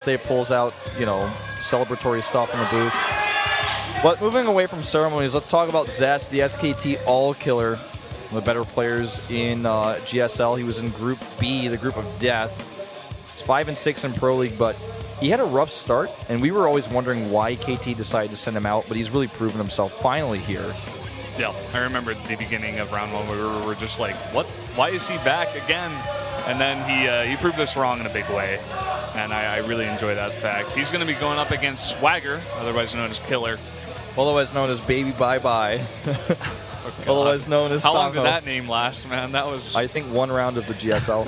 birthday, pulls out, you know, celebratory stuff in the booth. But moving away from ceremonies, let's talk about Zest, the SKT all-killer, one of the better players in GSL. He was in Group B, the group of death. He's 5-6 in Pro League, but he had a rough start, and we were always wondering why KT decided to send him out, but he's really proven himself finally here. Yeah, I remember at the beginning of round 1 we were just like, what? Why is he back again? And then he proved us wrong in a big way, and I really enjoy that fact. He's going to be going up against Swagger, otherwise known as Killer. Otherwise known as Baby Bye Bye. Otherwise known as How long did that name last, man? That was... I think 1 round of the GSL.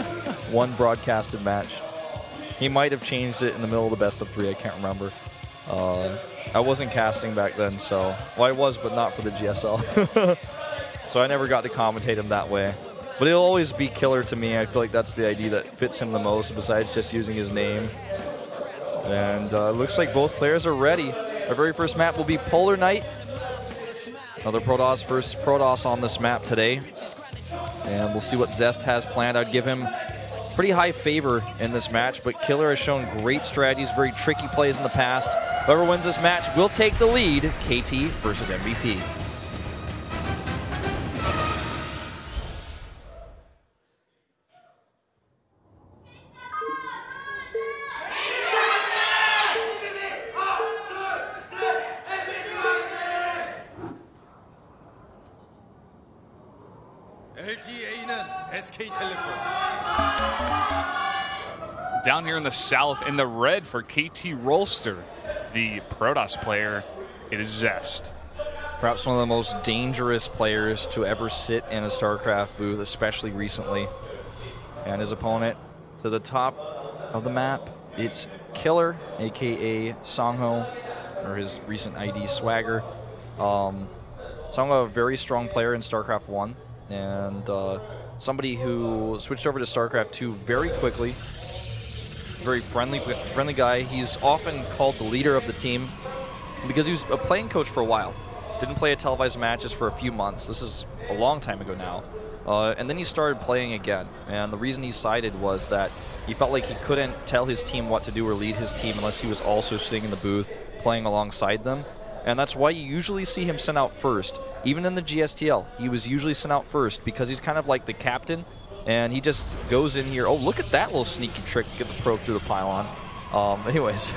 1 broadcasted match. He might have changed it in the middle of the best of 3. I can't remember. I wasn't casting back then, so... Well, I was, but not for the GSL. So I never got to commentate him that way. But he'll always be Killer to me. I feel like that's the idea that fits him the most, besides just using his name. And looks like both players are ready. Our very first map will be Polarnight. Another Protoss, first Protoss on this map today. And we'll see what Zest has planned. I'd give him pretty high favor in this match, but Killer has shown great strategies, very tricky plays in the past. Whoever wins this match will take the lead. KT versus MVP. Down here in the south, in the red for KT Rolster, the Protoss player, it is Zest. Perhaps one of the most dangerous players to ever sit in a StarCraft booth, especially recently. And his opponent to the top of the map, it's Killer, aka Songho, or his recent ID Swagger. Songho, a very strong player in StarCraft 1, and somebody who switched over to StarCraft 2 very quickly. Very friendly guy. He's often called the leader of the team because he was a playing coach for a while. Didn't play at televised matches for a few months. This is a long time ago now. And then he started playing again. And the reason he sided was that he felt like he couldn't tell his team what to do or lead his team unless he was also sitting in the booth playing alongside them. And that's why you usually see him sent out first. Even in the GSTL, he was usually sent out first because he's kind of like the captain. And he just goes in here. Oh, look at that little sneaky trick to get the probe through the pylon. Anyways.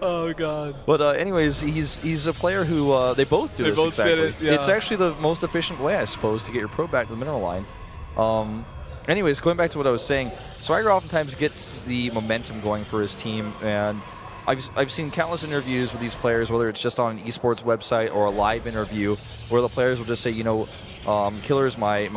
Oh, God. But anyways, he's a player who, they both do this exactly. Did it, yeah. It's actually the most efficient way, I suppose, to get your probe back to the mineral line. Anyways, going back to what I was saying, Swagger oftentimes gets the momentum going for his team, and I've seen countless interviews with these players, whether it's just on an esports website or a live interview, where the players will just say, you know, Killer is my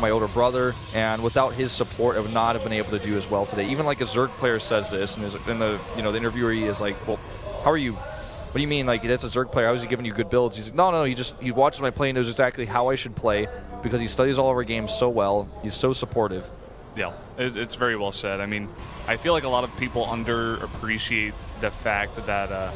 older brother, and without his support, I would not have been able to do as well today. Even like a Zerg player says this, and the interviewer is like, well, how are you? What do you mean? Like, that's a Zerg player. How is he giving you good builds? He's like, no, he watches my play and knows exactly how I should play because he studies all of our games so well. He's so supportive. Yeah, it's very well said. I mean, I feel like a lot of people underappreciate the fact that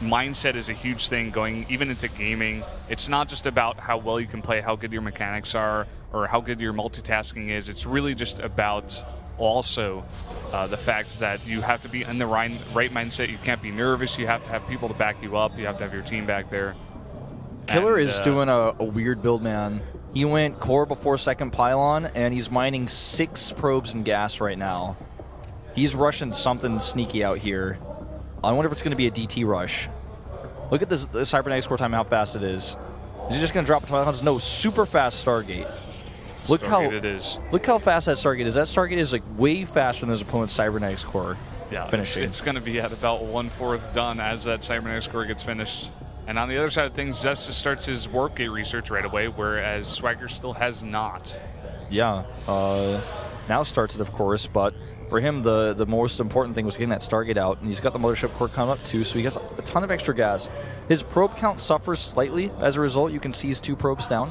mindset is a huge thing going even into gaming. It's not just about how well you can play, how good your mechanics are, or how good your multitasking is. It's really just about also the fact that you have to be in the right mindset. You can't be nervous. You have to have people to back you up. You have to have your team back there. Killer is doing a weird build, man. He went core before second pylon, and he's mining 6 probes in gas right now. He's rushing something sneaky out here. I wonder if it's going to be a DT rush. Look at this cybernetics core time, how fast it is. Is he just going to drop pylons? No, super fast Stargate. Look how fast that Stargate is. That Stargate is like way faster than his opponent's cybernetics core. Yeah, finishing. It's going to be at about 1/4 done as that cybernetics core gets finished. And on the other side of things, Zest just starts his warp gate research right away, whereas Swagger still has not. Yeah, now starts it, of course, but for him, the most important thing was getting that Stargate out, and he's got the mothership core coming up too, so he gets a ton of extra gas. His probe count suffers slightly as a result. You can see he's 2 probes down,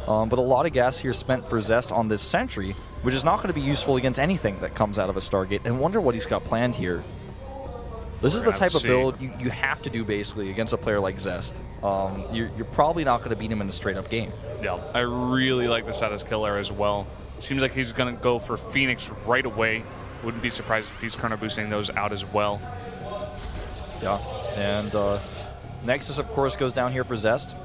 but a lot of gas here spent for Zest on this sentry, which is not going to be useful against anything that comes out of a Stargate. And wonder what he's got planned here. This is the type of build you have to do basically against a player like Zest. You're probably not going to beat him in a straight-up game. Yeah, I really like the status Killer as well. Seems like he's going to go for Phoenix right away. Wouldn't be surprised if he's chrono boosting those out as well. Yeah, and Nexus, of course, goes down here for Zest.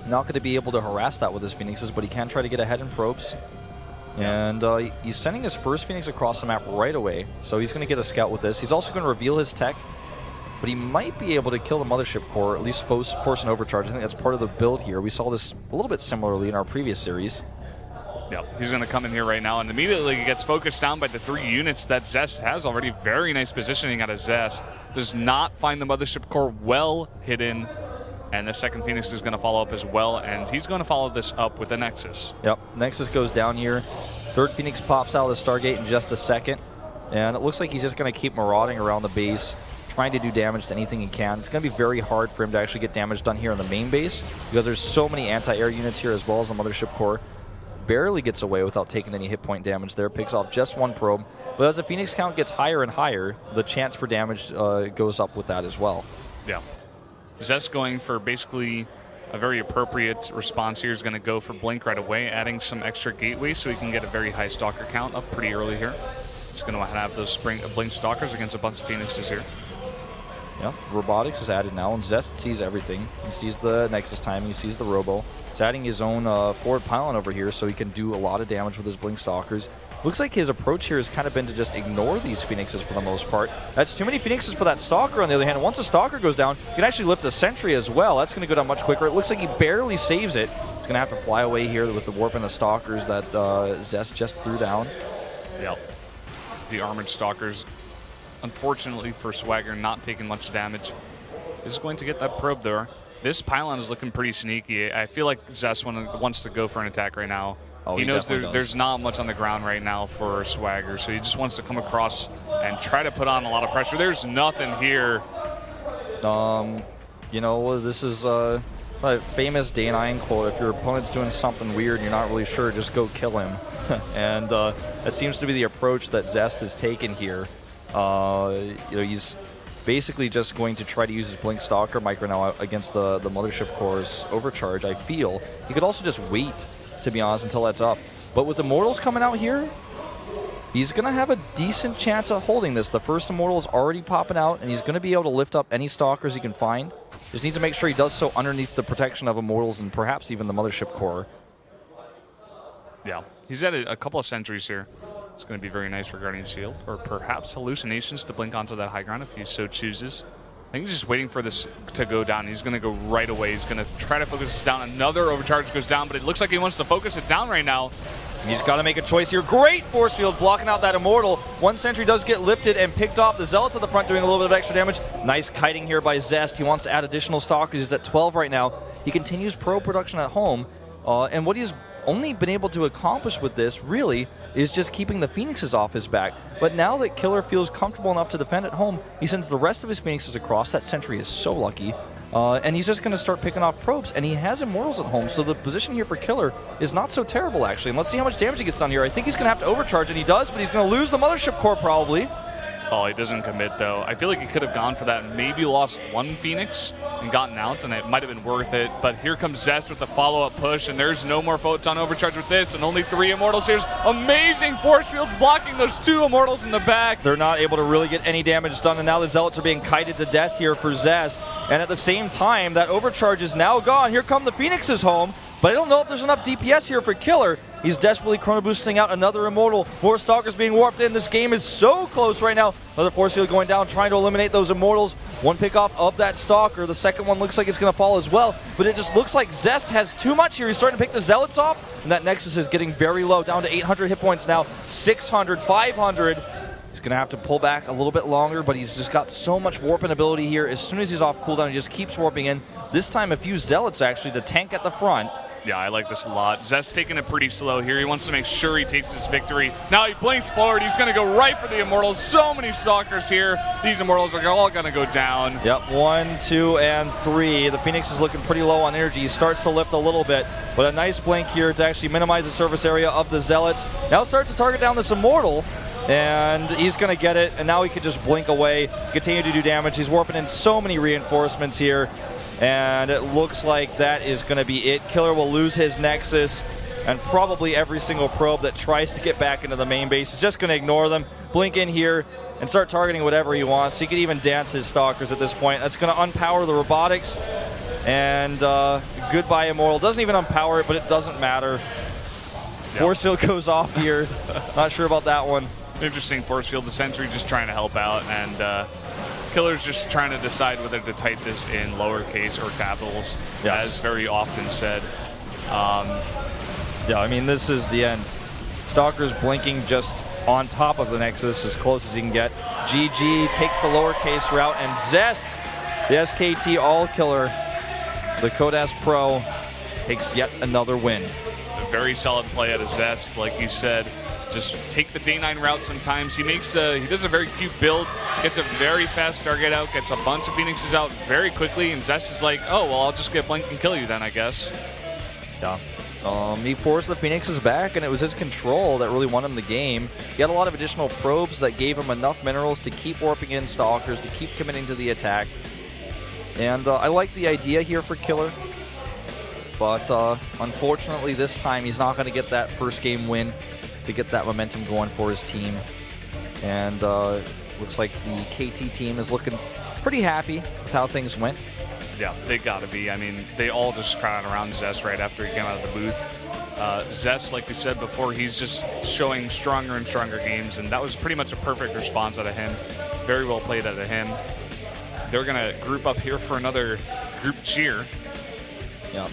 Not going to be able to harass that with his Phoenixes, but he can try to get ahead in probes. And he's sending his first Phoenix across the map right away, so he's going to get a scout with this. He's also going to reveal his tech, but he might be able to kill the Mothership Core, at least force an overcharge. I think that's part of the build here. We saw this a little bit similarly in our previous series. Yeah, he's going to come in here right now, and immediately he gets focused down by the 3 units that Zest has already. Very nice positioning out of Zest. Does not find the Mothership Core well hidden, and the second Phoenix is going to follow up as well, and he's going to follow this up with the Nexus. Yep, Nexus goes down here. Third Phoenix pops out of the Stargate in just a second, and it looks like he's just going to keep marauding around the base, trying to do damage to anything he can. It's going to be very hard for him to actually get damage done here in the main base, because there's so many anti-air units here as well as the Mothership Core. Barely gets away without taking any hit point damage there, picks off just 1 probe. But as the Phoenix count gets higher and higher, the chance for damage goes up with that as well. Yeah. Zest going for basically a very appropriate response here. Is going to go for Blink right away, adding some extra gateways so he can get a very high Stalker count up pretty early here. He's going to have those Blink Stalkers against a bunch of Phoenixes here. Yeah, Robotics is added now, and Zest sees everything. He sees the Nexus timing, he sees the Robo. He's adding his own forward pylon over here so he can do a lot of damage with his Blink Stalkers. Looks like his approach here has kind of been to just ignore these Phoenixes for the most part. That's too many Phoenixes for that Stalker on the other hand. Once the Stalker goes down, you can actually lift the Sentry as well. That's going to go down much quicker. It looks like he barely saves it. He's going to have to fly away here with the Warp and the Stalkers that Zest just threw down. Yep. The Armored Stalkers, unfortunately for Swagger, not taking much damage. Is going to get that probe there. This pylon is looking pretty sneaky. I feel like Zest wants to go for an attack right now. Oh, he knows there's not much on the ground right now for Swagger, so he just wants to come across and try to put on a lot of pressure. There's nothing here. You know, this is a famous Day9 quote. If your opponent's doing something weird and you're not really sure, just go kill him. And that seems to be the approach that Zest has taken here. You know, he's basically just going to try to use his Blink Stalker micro now against the Mothership Core's overcharge, I feel. He could also just wait, to be honest, until that's up. But with Immortals coming out here, he's going to have a decent chance of holding this. The first Immortal is already popping out, and he's going to be able to lift up any Stalkers he can find. Just needs to make sure he does so underneath the protection of Immortals and perhaps even the Mothership Core. Yeah, he's added a couple of sentries here. It's going to be very nice for Guardian Shield, or perhaps Hallucinations to blink onto that high ground if he so chooses. I think he's just waiting for this to go down. He's going to go right away. He's going to try to focus this down. Another overcharge goes down, but it looks like he wants to focus it down right now. He's got to make a choice here. Great force field blocking out that Immortal. One sentry does get lifted and picked off. The Zealots at the front doing a little bit of extra damage. Nice kiting here by Zest. He wants to add additional Stalkers. He's at 12 right now. He continues pro production at home. And what he's only been able to accomplish with this, really, is just keeping the Phoenixes off his back. But now that Killer feels comfortable enough to defend at home, he sends the rest of his Phoenixes across. That sentry is so lucky. And he's just going to start picking off probes. And he has Immortals at home, so the position here for Killer is not so terrible, actually. And let's see how much damage he gets done here. I think he's going to have to overcharge, and he does, but he's going to lose the Mothership Core, probably. Oh, he doesn't commit, though. I feel like he could have gone for that and maybe lost one Phoenix and gotten out, and it might have been worth it. But here comes Zest with the follow-up push, and there's no more Photon overcharge with this, and only 3 Immortals. Here's amazing force fields blocking those 2 Immortals in the back. They're not able to really get any damage done, and now the Zealots are being kited to death here for Zest. And at the same time, that overcharge is now gone. Here come the Phoenixes home, but I don't know if there's enough DPS here for Killer. He's desperately chrono boosting out another Immortal. More Stalkers being warped in. This game is so close right now. Another force field going down, trying to eliminate those Immortals. One pick off of that Stalker. The second one looks like it's going to fall as well, but it just looks like Zest has too much here. He's starting to pick the Zealots off, and that Nexus is getting very low, down to 800 hit points now, 600, 500. He's going to have to pull back a little bit longer, but he's just got so much warping ability here. As soon as he's off cooldown, he just keeps warping in. This time, a few Zealots actually to tank at the front. Yeah, I like this a lot. Zest taking it pretty slow here. He wants to make sure he takes his victory. Now he blinks forward. He's going to go right for the Immortals. So many Stalkers here. These Immortals are all going to go down. Yep, 1, 2, and 3. The Phoenix is looking pretty low on energy. He starts to lift a little bit, but a nice blink here to actually minimize the surface area of the Zealots. Now starts to target down this Immortal, and he's going to get it, and now he can just blink away, continue to do damage. He's warping in so many reinforcements here. And it looks like that is going to be it. Killer will lose his Nexus. and probably every single probe that tries to get back into the main base is just going to ignore them, blink in here, and start targeting whatever he wants. He could even dance his Stalkers at this point. That's going to unpower the robotics, and goodbye Immortal. Doesn't even unpower it, but it doesn't matter. Yep. Force field goes off here. Not sure about that one. Interesting force field. The Sentry just trying to help out, and Killer's just trying to decide whether to type this in lowercase or capitals, yes, as very often said. Yeah, I mean, this is the end. Stalker's blinking just on top of the Nexus, as close as he can get. GG takes the lowercase route, and Zest, the SKT all-killer, the Kodas Pro, takes yet another win. A very solid play out of Zest, like you said. Just take the day 9 route sometimes. He does a very cute build, gets a very fast target out, gets a bunch of Phoenixes out very quickly, and Zest is like, oh, well, I'll just get blink and kill you then, I guess. Yeah. He forced the Phoenixes back, and it was his control that really won him the game. He had a lot of additional probes that gave him enough minerals to keep warping in Stalkers, to keep committing to the attack. And I like the idea here for Killer. But unfortunately, this time he's not going to get that first game win to get that momentum going for his team. And looks like the KT team is looking pretty happy with how things went. Yeah, they gotta be. I mean, they all just crowded around Zest right after he came out of the booth. Zest, like we said before, he's just showing stronger and stronger games, and that was pretty much a perfect response out of him. Very well played out of him. They're gonna group up here for another group cheer. Yeah.